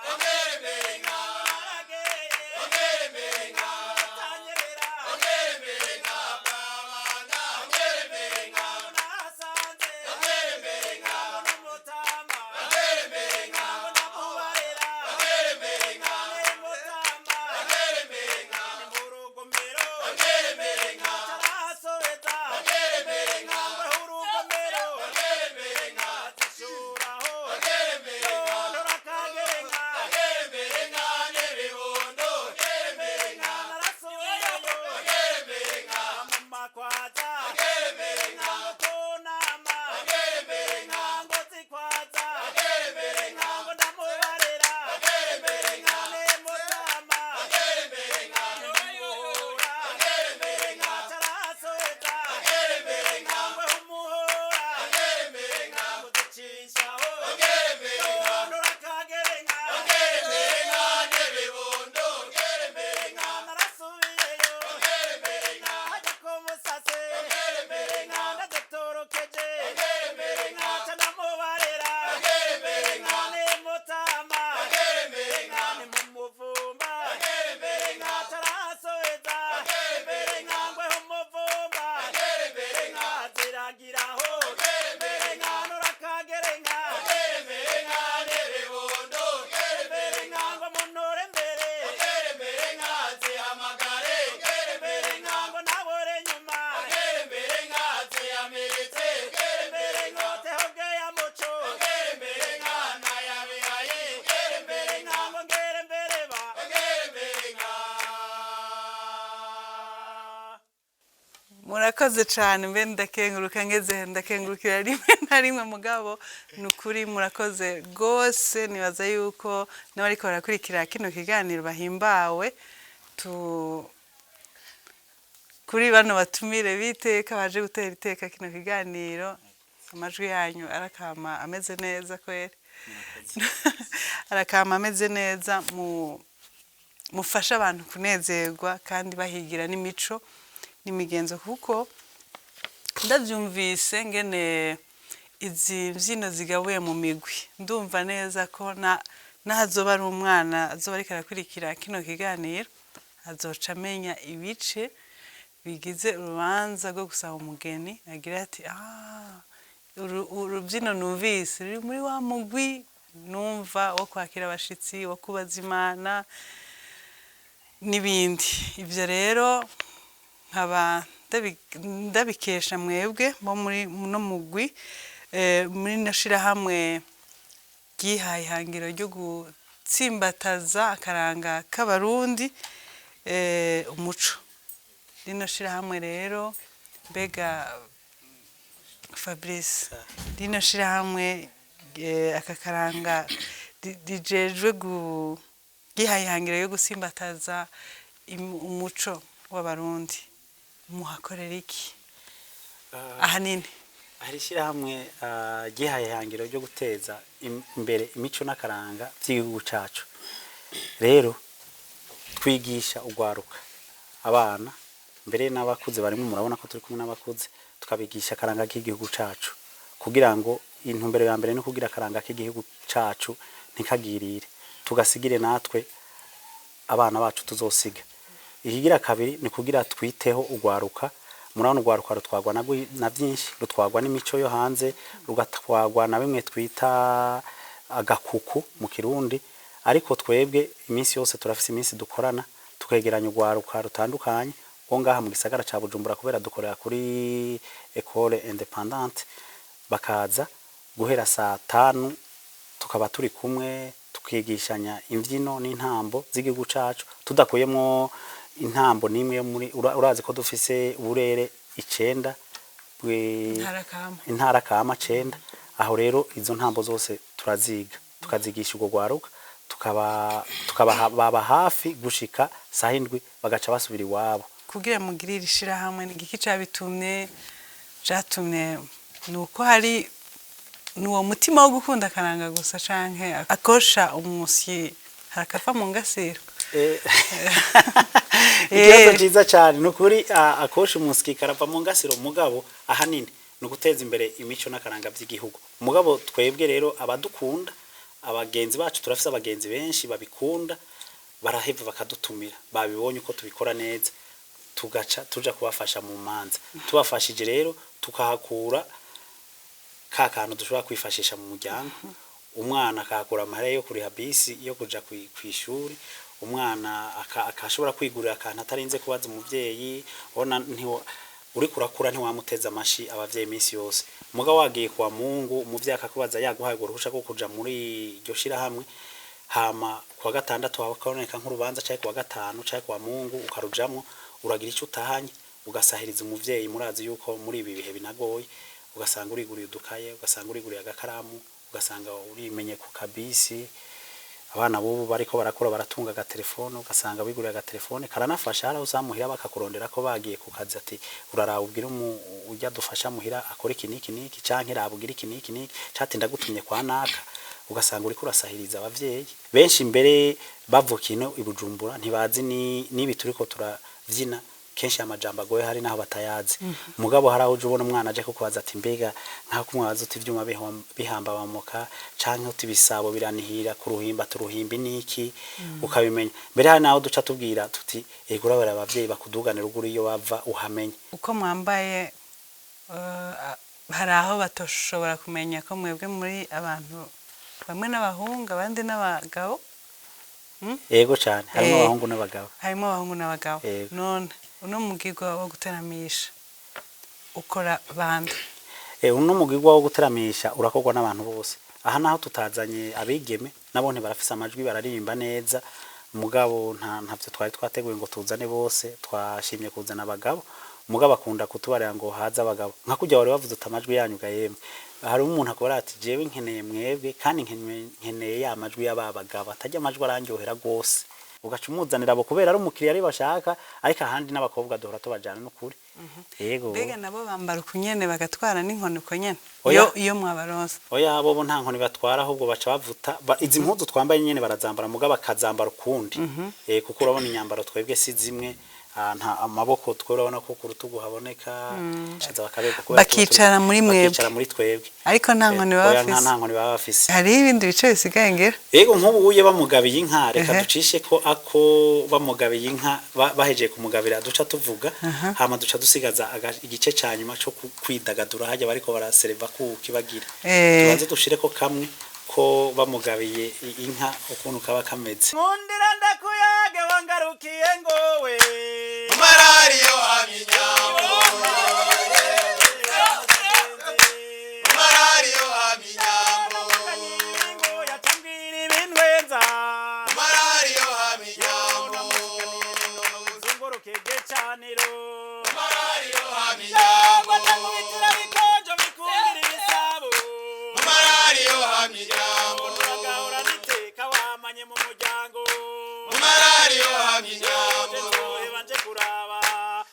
ongera imbere inka arageye ongera imbere inka tanyerera ongera imbere inka bwabanga ongera imbere inka nasanze ongera imbere inka n'umutama ongera imbere inka namubarera ongera imbere inka n'umutama ongera imbere inka mu rugomero ongera imbere inka tarasoheza ongera imbere inka urugomero ongera imbere inka zishuraho ongera imbere inka nturakagenga ongera imbere inka n'ibibondo ongera imbere inka narasubiyeyo ongera imbere inka mu makwaza ongera imbere inka kunama ongera imbere inka ngo zikwaza ongera imbere inka ngo ndamubarera ongera imbere inka n'umutama ongera imbere inka n'umuhora ongera imbere inka tarasoheza ongera imbere inka ngo umuhora ongera imbere inka ngo ducishaho ongera imbere inka nturakagenga ongera imbere inka n'ibibondo ongera imbere inka narasubiyeyo ongera imbere inka hajya ku musase ongera imbere inka ndadutorokeje ongera imbere inka canamubarera ongera imbere inka n'umutama ongera imbere inka ni mu muvumba ongera imbere inka tarasoheza ongera imbere inka ngwe umuvumba ongera imbere inka ziragiraho ongera imbere inka nturakagerenga ongera imbere inka n'ibibondo ongera imbere inka ngo munore mbere ongera imbere inka zihamagare ongera imbere inka ngo nabore nyuma ongera imbere inka ziyamiritse ongera imbere inka tehogeye muco ongera imbere inka nayabihaye ongera imbere inka ngo ngere mbere ba ongera imbere inka murakoze cyane mbe ndakenguruka ngeze ndakengurukira rimwe na rimwe mugabo ni ukuri murakoze rwose nibaza yuko n'abariko barakurikira kino kiganiro bahimbawe kuri bano batumire biteka baje gutera iteka kino kiganiro amajwi yanyu arakama ameze neza kweri arakama ameze neza mufasha abantu kunezerwa kandi bahigira n'imico n'imigenzo kuko ndabyumvise ngene izi mbyino zigabuye mu migwi ndumva neza ko nahazoba ari umwana azoba ariko arakurikira kino kiganiro azoca amenya ibice bigize urubanza rwo gusaba umugeni agira ati urubyino numvise ruri muri wa mugwi numva wo kwakira abashitsi wo kubaza Imana n'ibindi ibyo rero nkaba ndabikesha mwebwe bo muri no mugwi muri nashirahamwe gihaye ihangiro ryo gutsimbataza akaranga k'abarundi umuco rino shirahamwe rero mbega Fabrice rino shirahamwe aka karanga dijejwe gihaye ihangiro yo gusimbataza umuco w'abarundi muhakorera iki ahanini hari ishyirahamwe gihaye ihangiro ryo guteza imbere imico n'akaranga by'igihugu cyacu rero twigisha ugwaruka abana mbere n'abakuze barimo murabona ko turi kumwe n'abakuze tukabigisha akaranga k'igihugu cyacu kugira ngo intumbero ya mbere no kugira akaranga k'igihugu cyacu ntikagirire tugasigire natwe abana bacu tuzosiga ikigira kabiri ni kugira twiteho ugwaruka murabona ugwaruka rutwagwa na byinshi rutwagwa n'imico yo hanze rugatwagwa na bimwe twita agakuku mu kirundi ariko twebwe iminsi yose turafise iminsi dukorana tukegeranya ugwaruka rutandukanye wo ngaha mu gisagara ca Bujumbura kubera dukorera kuri École Indépendante bakaza guhera saa 5 tukaba turi kumwe tukigishanya imbyino n'intambo z'igihugu cacu tudakuyemo intambo nimwe muri urazi ko dufise uburere 9 intara kama 9 aho rero izo ntambo zose turaziga tukazigisha ubwo gwaruka tukaba hafi gushika sahindwi bagaca basubira iwabo kugira mugirira ishira hamwe n'igiki cabitumye nuko hari nuwo mutima wo gukunda karanga gusa canke akosha umusyi harakafa mu ngasiro ikibazo ciza cyane nukuri akosha umusyi karava mu ngasiro mugabo ahanini no guteza imbere imico n'akaranga by'igihugu mugabo twebwe rero abadukunda abagenzi bacu turafise abagenzi benshi babikunda baraheva bakadutumira babibonye uko tubikora neza tugaca tuja kubafasha mu manza tubafashije rero tukahakura kakantu dushobora kwifashisha mu muryango umwana akakura amahera yo kuriha bisi yo kuja kwishuri umwana akashobora kwigurira akantu atarinze kubaza umuvyeyi ona uri kurakura ntiwamuteza amashi abavyeyi iminsi yose muga wagiye kwa Mungu umuvyeyi akakubaza yaguhaye uruhusha rwo kuja muri iryo shira hamwe hama kwa gatandatu haboneka nk'urubanza cyangwa kwa gatanu cyangwa kwa Mungu ukarujamwo uragira icyo utahanye ugasahiriza umuvyeyi murazi yuko muri ibi bihe binagoye ugasanga uriguriye udukaye ugasanga uriguriye agakaramu ugasanga urimenye ku kabisi abana bobo bariko barakora baratunga aga telefone ugasanga biguriye aga telefone karanafasha ara uzamuhira bakakurondera ko bagiye ku kazi ati urara ubwira ujya dufasha muhira akora iki niki canke rabugira iki niki cati ndagutumye kwa naka ugasanga uri kurasahiriza abavyeyi benshi imbere bavukino ibujumbura ntibazi nibi turiko turavyina kenshi amajambo agoye hari naho batayazi mugabo haraho uje ubona umwana aje kukubaza ati mbega nka kumwaza uti ivyuma bihamba bamoka canke uti bisabo biranihira ku ruhimba turuhimbi niki ukabimenya mbere hari naho duca tubwira tuti egura bara abavyeyi bakuduganira uguri iyo bava uhamenye uko mwambaye haraho batoshobora kumenya ko mwebwe muri abantu bamwe n'abahunga abandi n'abagabo yego cyane harimo abahungu n'abagabo none uno mugirwa wo guteramisha ukora bande uno mugirwa wo guteramisha urakorwa n'abantu bose aha naho tutazanye abigeme nabo barafise amajwi bararimba neza mugabo ntavyo twari twateguye ngo tuzane bose twashimye kuzana abagabo mugabo akunda kutubarira ngo haza abagabo nka kujya wari bavuze utamajwi yanyu gayemwe hari umuntu akora ati jewe nkeneye mwebwe kandi nkeneye ya majwi y'ababagabo atajya amajwi arangyohera gose ugaca umuzanira abo kubera ari umukiriya ari bashaka ariko ahandi n'abakobwa dohora tubajana n'ukuri yego mbega nabo bambara ukunyene bagatwara n'inkoni uko nyene iyo mwabaronse oya abo nta nkoni batwara ahubwo baca bavuta izi mpuzu twambaye nyene barazambara mugabo bakazambara ukundi kuko urabona inyambaro twebwe si zimwe nta amaboko twurabona ko ku rutugu haboneka aza bakabeko bakicara muri mwebwe bakicara muri twebwe ariko nta nkoni baba bafise hari ibindi bice bisigaye ngera yego nk'ubu uye bamugabiye inka reka ducishe ko ako bamugabiye inka bahejeje kumugabira duca tuvuga hama duca dusigaza igice cyanyuma cyo kwidagadura hajya bariko baraserva ku kibagira tubanze dushire ko kamwe ko bamugabiye inka ukuntu kaba kameze mundira ndakuyage wangarukiye ngowe Marariyo haminyambo Marariyo haminyambo yatambira ibinwenza Marariyo haminyambo zungurukije caniro Marariyo haminyambo batangwitira bikonjo bikungira ibisabo Marariyo haminyambo uragahora niteka wamanye mu muryango Marariyo haminyambo banje kuraba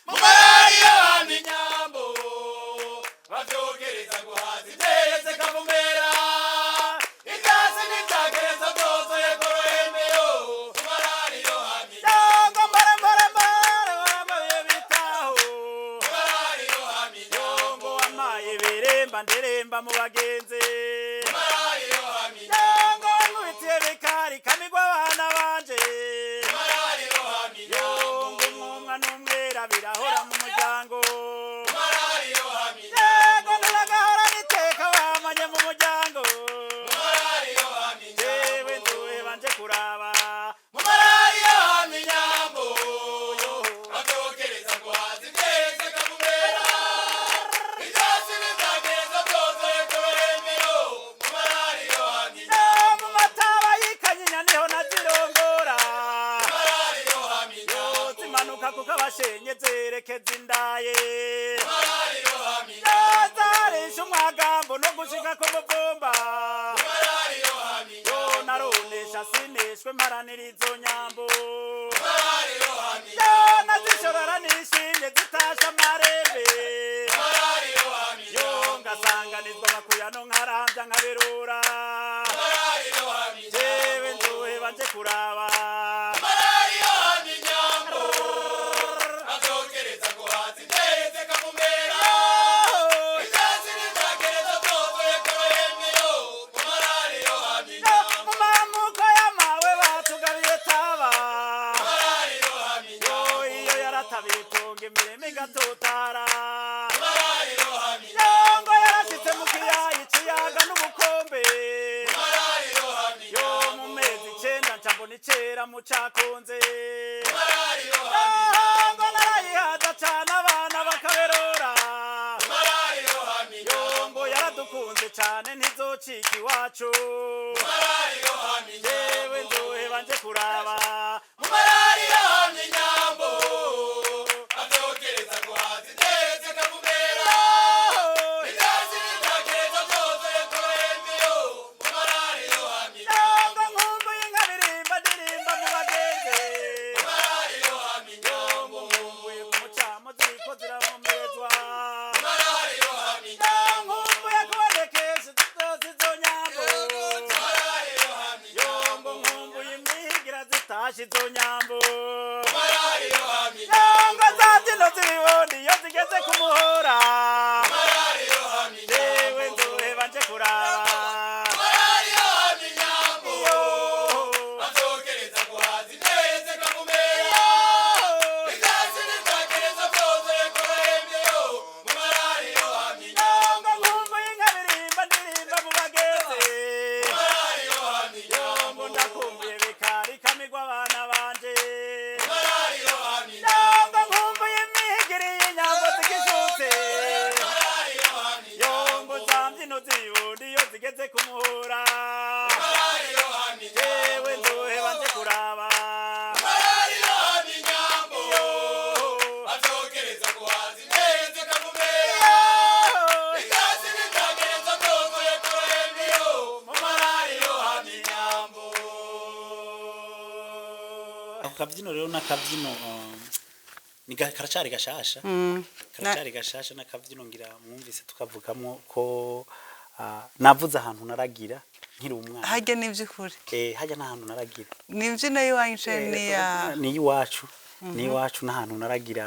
Marariyo haminyambo bavyogereza guhaza iteyeze kavumera ivyasi n'ivyagereza vyose yekorohemeyo Marariyo haminyambo wambaye bitaho Marariyo haminyambo wamaye biremba nderemba mu bagenzi Marariyo haminyambo yango nkubitiye bikari kamigwa abana banje Marariyo haminyambo umwumwa n'umwera birahora mu muryango Marariyo haminyambo yango nturagahora niteka wamanye mu muryango Marariyo haminyambo yewe nduwe banje kuraba Marariyo haminyambo bavyogereza guhaza iteyeze kavumera ivyasi n'ivyagereza vyose yekorohemeyo Marariyo haminyambo mu mataba yikanyinya niho nazirongora Marariyo haminyambo zimanuka kuko abashenye zerekeza indaye Marariyo haminyambo yazarisha umwagambo no gushika ku muvumba yo naronesha sinishwe mparanira izo nyambo yo nazishorora nishinge zitasha amarembe yo ngasanganizwa bakuyano nkarambya nkaberura jewe nzoheba nje kuraba gatotara yongo yarashitse mu kiyayi ciyaga n'ubukombe yo mu mezi 9 ncambona icera mu cakunze yongo narayihaza cane abana bakaberora yongo yaradukunze cane ntizocika iwacu yewe nzoheba nje kuraba mu marari yohamye inyambo izo nyambo yongo zabyino zibiboni iyo zigeze kumuhora yewe nzoheba nje kuraba zigeze kumuhora yewe nzoheba nje kuraba azokereza kuhazi neze kamumera ikazi n'indagereza byozoye kurembiyo mu marari yohamye inyambo. ako kabyino rero n'akabyino ni karacari gashasha karacari gashasha n'akabyino ngira mwumvise tukavugamo ko navuze ahantu naragira nkiri umwana hajya n'ivyukuri hajya n'ahantu naragira n'imbyino yiwanje ni iwacu ni iwacu n'ahantu naragira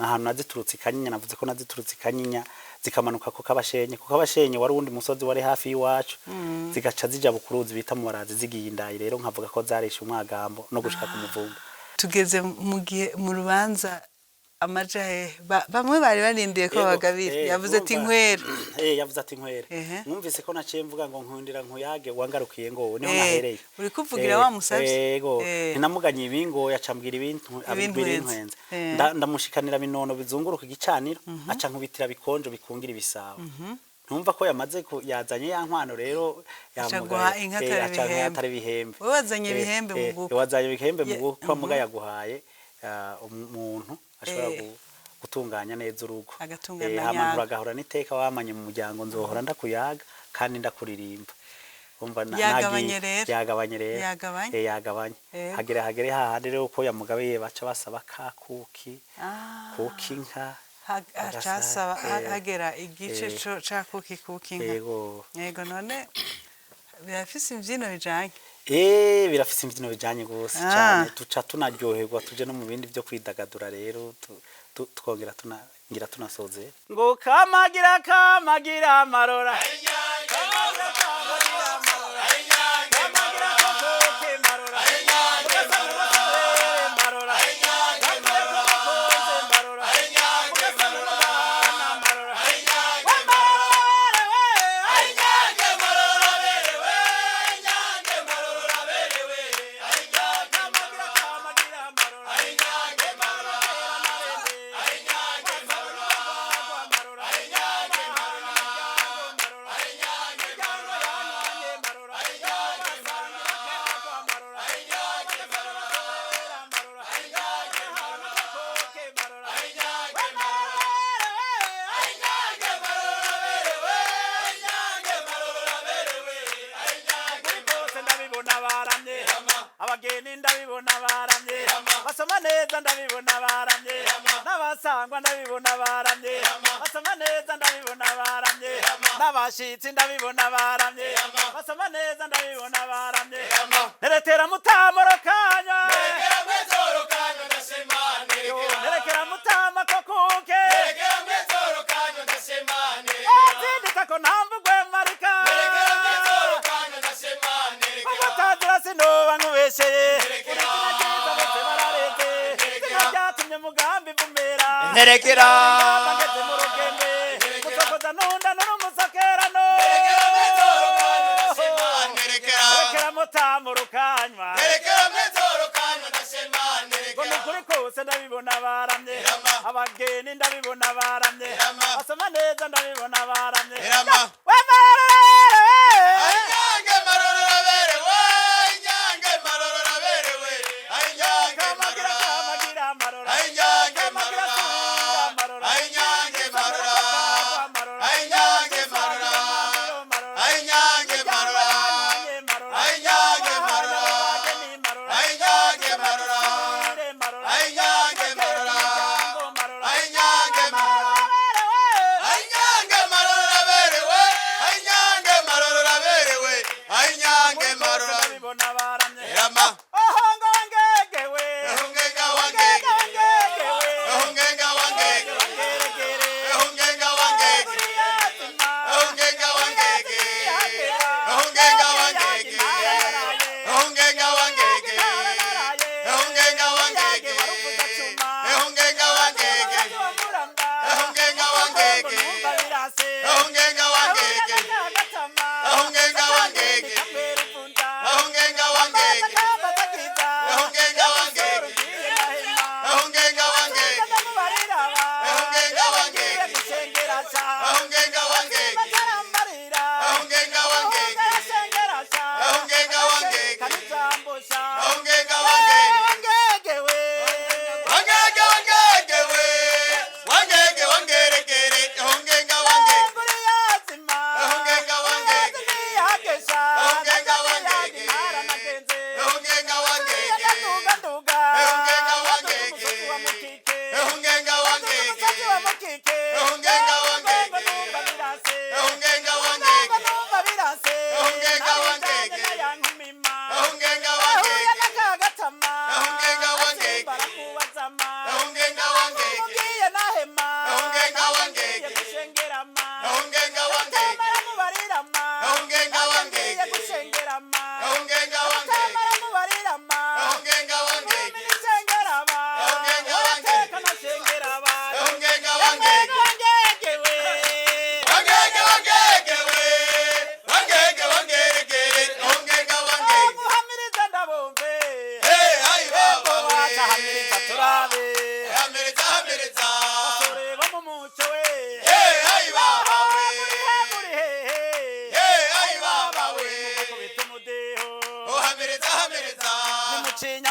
n'ahantu naziturutse Kanyinya navuze ko naziturutse Kanyinya zikamanuka ko kabashenye wari undi musozi wari hafi y'iwacu zigaca zija bukuruzi bita mu barazi zigiye indayi rero nkavuga ko zarisha umwagambo no gushika ku muvumba tugeze mu gihe mu rubanza amajahe bamwe bari barindiye ko bagabira yavuze ati nkwere yavuze ati nkwere mwumvise ko naciye mvuga ngo nkundira nkuyage wangarukiye ngo niho nahereye uri kuvugira wa musavye yego ninamuganye ibingo yacambwira ibintu abibwira intwenze ndamushikanira binono bizunguruka igicaniro aca nkubitira bikonjo bikungira ibisabo numva ko yamaze yazanye ya nkwano rero yamugaye atari bihembe wazanye ibihembe mu guko wazanye ibihembe mu guko muga yaguhaye umuntu ashobora gutunganya neza urugo abantu bagahora niteka wamanye mu muryango nzohora ndakuyaga kandi ndakuririmba umva yagabanye rero yagabanye hagere hahandi rero uko yamugabiye baca basaba kakuki kuki nka acasaba hagera igice ca kuki nka yego none birafise imvyino bijanye birafise imbyino bijanye gose cyane tuca tunaryoherwa tuje no mu bindi byo kwidagadura rero twongera tunangira tunasoze ngo kamagira marora ndabibona baramye basoma neza ndabibona baramye n'abasangwa ndabibona baramye basoma neza ndabibona baramye n'abashitsi ndabibona baramye basoma neza ndabibona baramye nerekera mutamoro kanya nerekera mutama kokuke zindika ko ntamvugwe marika abatazira sinoba nkubesheye byatumye mugambi vumera nerekera ngeze mu rugembe musokoza nunda n'umusokerano nerekera mutamoro kanywa ngo nukuri kose ndabibona baramye abageni ndabibona baramye basoma neza ndabibona baramye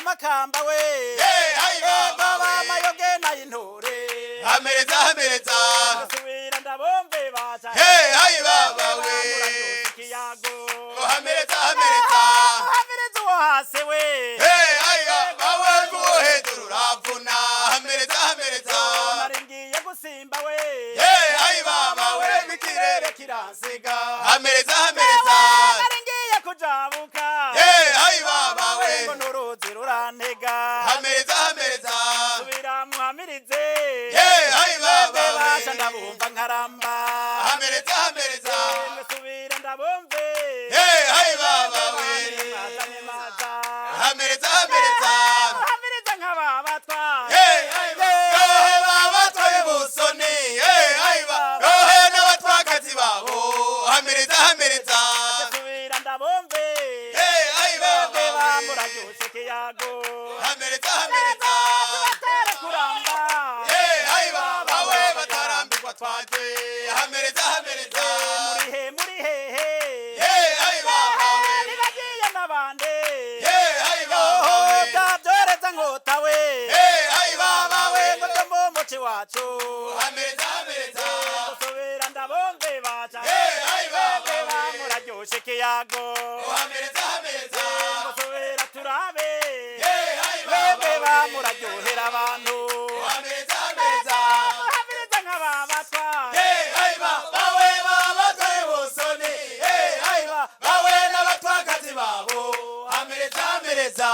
Makamba we baba mayoge na intore hamereza hamereza subira ndabombe baza baba we kiyago hamereza hamereza hamereza wase we baba we kuheduru ravuna hamereza hamereza naringiye gusimba we baba we mikirere kiransiga hamereza hamereza naringiye kujabuka baba we nuruzi rurantega hamereza hamereza subira muhamirize baba we basha ndabumva nkaramba hamereza hamereza subira ndabombe baba we hamereza hamereza muhamirize nk'ababatwa babatwaye busoni n'abatwakazi babo hamereza hamereza subira ndabombe bamuraryoshe kiyago hamereza hamereza tubatere kuramba baba we batarambirwa twaje hamereza hamereza muri hehe baba we nibagiye n'abandi baba we byabyereza nkota we baba we ngo muci wacu hamereza hamereza subira ndabombe baca bamuraryoshe kiyago hamereza hamereza subira turabe muraryohera abantu hamiriza hamiriza muhamiriza nk'ababatwa hey bawe babatwaye bosone hey bawe n'abatwakazi babo hamiriza hamiriza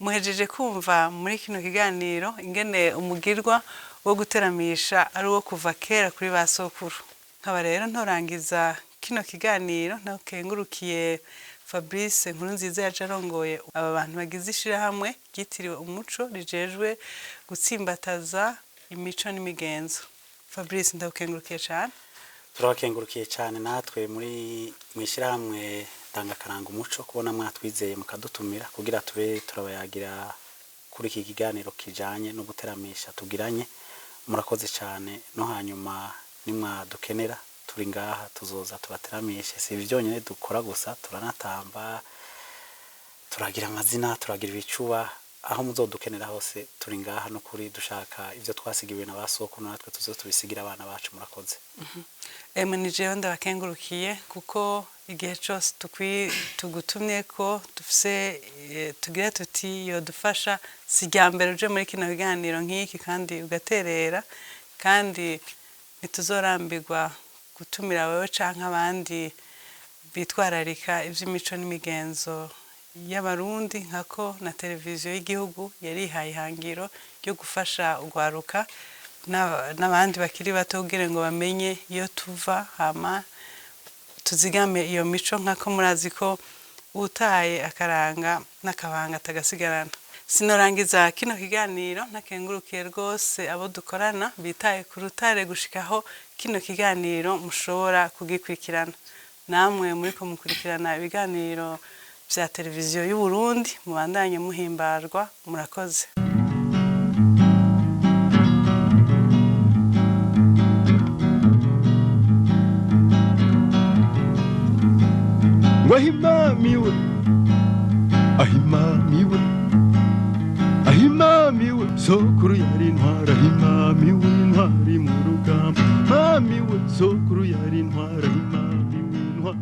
muhejeje kumva muri kino kiganiro ingene umugirwa wo guteramisha ari uwo kuva kera kuri ba sokuru. Nkaba rero ntorangiza kino kiganiro ntakengurukiye Fabrice Nkurunziza yaje arongoye aba bantu bagize ishirahamwe ryitiriwe umuco rijejwe gutsimbataza imico n'imigenzo. Fabrice ndakengurukiye cyane. turabakengurukiye cyane natwe muri mwishirahamwe Ndangakaranga umuco kubona mwatwizeye mukadutumira kugira tube turabayagira kuri iki kiganiro kijanye no guteramisha tugiranye. Murakoze cyane no hanyuma nimwadukenera turi ngaha tuzoza tubateramishe. Si byonyine dukora gusa turanatamba turagira amazina turagira ibicuba aho muzodukenera hose turi ngaha no kuri dushaka ivyo twasigiwe na basoko natwe tuzo tubisigira abana bacu. Murakoze. Nijewe ndabakengurukiye kuko igihe cyose tugutumye ko dufise tugira tuti yo dufasha sijyambere uje muri kino biganiro nk'iki kandi ugaterera kandi nituzorambirwa gutumira wewe canke abandi bitwararika ivy'imico n'imigenzo y'abarundi nkako na televiziyo y'igihugu yarihaye ihangiro ryo gufasha ugwaruka n'abandi bakiri bato kugira ngo bamenye iyo tuva hama tuzigame iyo mico nkako murazi ko utaye akaranga n'akabanga tagasigarana. Sinorangiza kino kiganiro ntakengurukiye rwose abo dukorana bitaye ku rutare gushikaho kino kiganiro mushobora kugikurikirana. Namwe muri ko mukurikirana ibiganiro vya televiziyo y'u Burundi mubandanye muhimbarwa. Murakoze. Ahimamiwe, ahimamiwe, ahimamiwe, sokuru yari intwara, ahimamiwe intwari mu rugamba, mamiwe, sokuru yari intwara, ahimamiwe intwari.